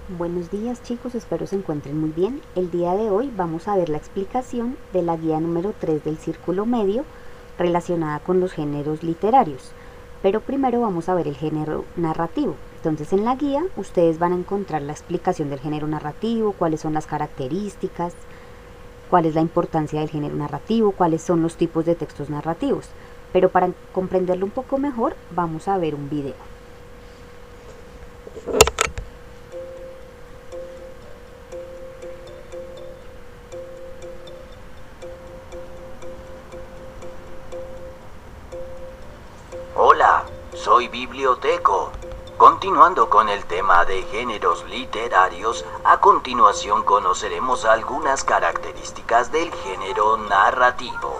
Buenos días chicos, espero se encuentren muy bien. El día de hoy vamos a ver la explicación de la guía número 3 del Círculo Medio relacionada con los géneros literarios. Pero primero vamos a ver el género narrativo. Entonces en la guía ustedes van a encontrar la explicación del género narrativo, cuáles son las características, cuál es la importancia del género narrativo, cuáles son los tipos de textos narrativos. Pero para comprenderlo un poco mejor vamos a ver un video. Hola, soy Biblioteco. Continuando con el tema de géneros literarios, a continuación conoceremos algunas características del género narrativo.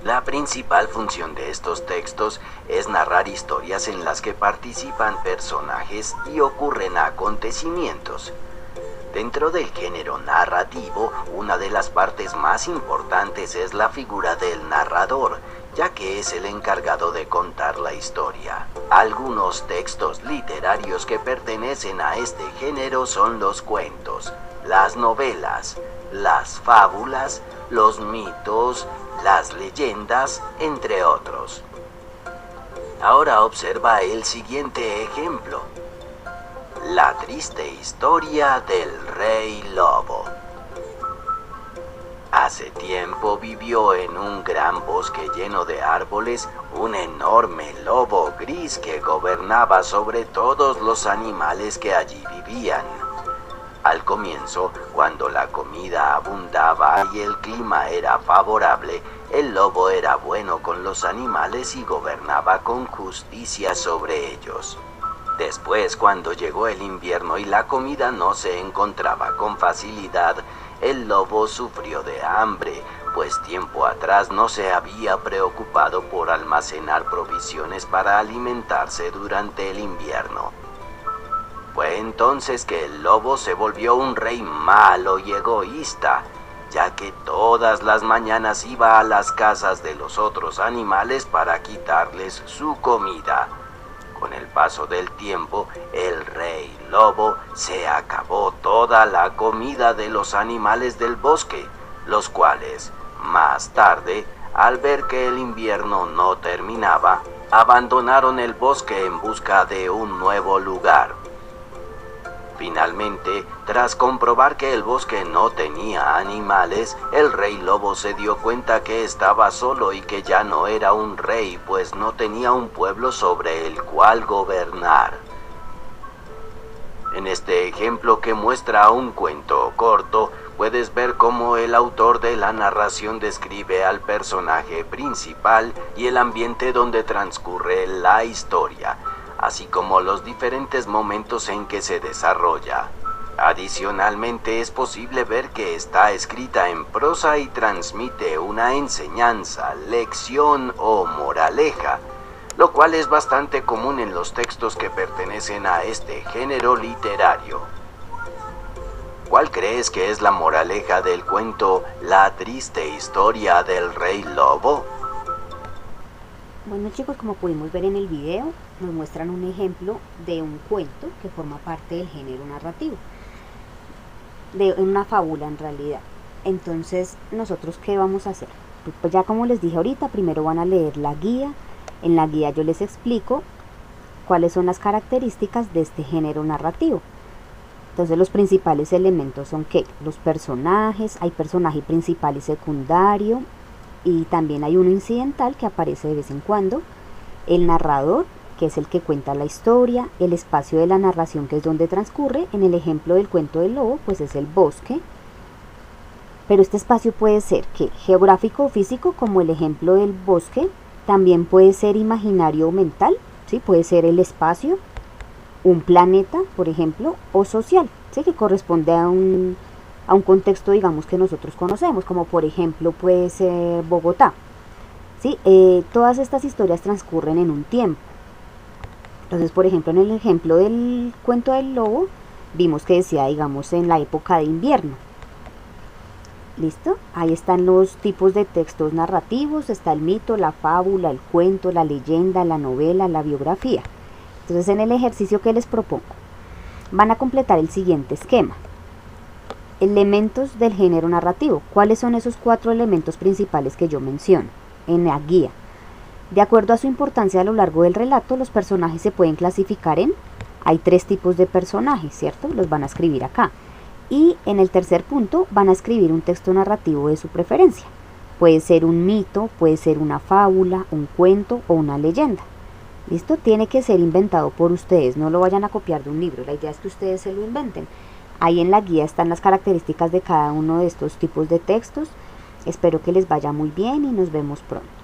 La principal función de estos textos es narrar historias en las que participan personajes y ocurren acontecimientos. Dentro del género narrativo, una de las partes más importantes es la figura del narrador, ya que es el encargado de contar la historia. Algunos textos literarios que pertenecen a este género son los cuentos, las novelas, las fábulas, los mitos, las leyendas, entre otros. Ahora observa el siguiente ejemplo. La triste historia del Rey Lobo. Hace tiempo vivió en un gran bosque lleno de árboles un enorme lobo gris que gobernaba sobre todos los animales que allí vivían. Al comienzo, cuando la comida abundaba y el clima era favorable, el lobo era bueno con los animales y gobernaba con justicia sobre ellos. Después, cuando llegó el invierno y la comida no se encontraba con facilidad, el lobo sufrió de hambre, pues tiempo atrás no se había preocupado por almacenar provisiones para alimentarse durante el invierno. Fue entonces que el lobo se volvió un rey malo y egoísta, ya que todas las mañanas iba a las casas de los otros animales para quitarles su comida. Con el paso del tiempo, el rey lobo se acabó toda la comida de los animales del bosque, los cuales, más tarde, al ver que el invierno no terminaba, abandonaron el bosque en busca de un nuevo lugar. Finalmente, tras comprobar que el bosque no tenía animales, el rey lobo se dio cuenta que estaba solo y que ya no era un rey, pues no tenía un pueblo sobre el cual gobernar. En este ejemplo que muestra un cuento corto, puedes ver cómo el autor de la narración describe al personaje principal y el ambiente donde transcurre la historia, así como los diferentes momentos en que se desarrolla. Adicionalmente, es posible ver que está escrita en prosa y transmite una enseñanza, lección o moraleja, lo cual es bastante común en los textos que pertenecen a este género literario. ¿Cuál crees que es la moraleja del cuento La triste historia del Rey Lobo? Bueno chicos, como pudimos ver en el video, nos muestran un ejemplo de un cuento que forma parte del género narrativo, de una fábula en realidad. Entonces, ¿nosotros qué vamos a hacer? Pues ya como les dije ahorita, primero van a leer la guía. En la guía yo les explico cuáles son las características de este género narrativo. Entonces los principales elementos son que los personajes, hay personaje principal y secundario, y también hay uno incidental que aparece de vez en cuando, el narrador, que es el que cuenta la historia, el espacio de la narración, que es donde transcurre. En el ejemplo del cuento del lobo, pues es el bosque, pero este espacio puede ser que geográfico o físico, como el ejemplo del bosque, también puede ser imaginario o mental, ¿sí? Puede ser el espacio, un planeta, por ejemplo, o social, ¿sí? Que corresponde a un contexto, digamos, que nosotros conocemos, como por ejemplo puede ser Bogotá, ¿sí? Todas estas historias transcurren en un tiempo. Entonces, por ejemplo, en el ejemplo del cuento del lobo, vimos que decía, digamos, en la época de invierno. ¿Listo? Ahí están los tipos de textos narrativos, está el mito, la fábula, el cuento, la leyenda, la novela, la biografía. Entonces, en el ejercicio que les propongo, Van a completar el siguiente esquema. Elementos del género narrativo. ¿Cuáles son esos 4 elementos principales que yo menciono en la guía? De acuerdo a su importancia a lo largo del relato, los personajes se pueden clasificar en... Hay 3 tipos de personajes, ¿cierto? Los van a escribir acá. Y en el tercer punto van a escribir un texto narrativo de su preferencia. Puede ser un mito, puede ser una fábula, un cuento o una leyenda. ¿Listo? Tiene que ser inventado por ustedes, no lo vayan a copiar de un libro, la idea es que ustedes se lo inventen. Ahí en la guía están las características de cada uno de estos tipos de textos. Espero que les vaya muy bien y nos vemos pronto.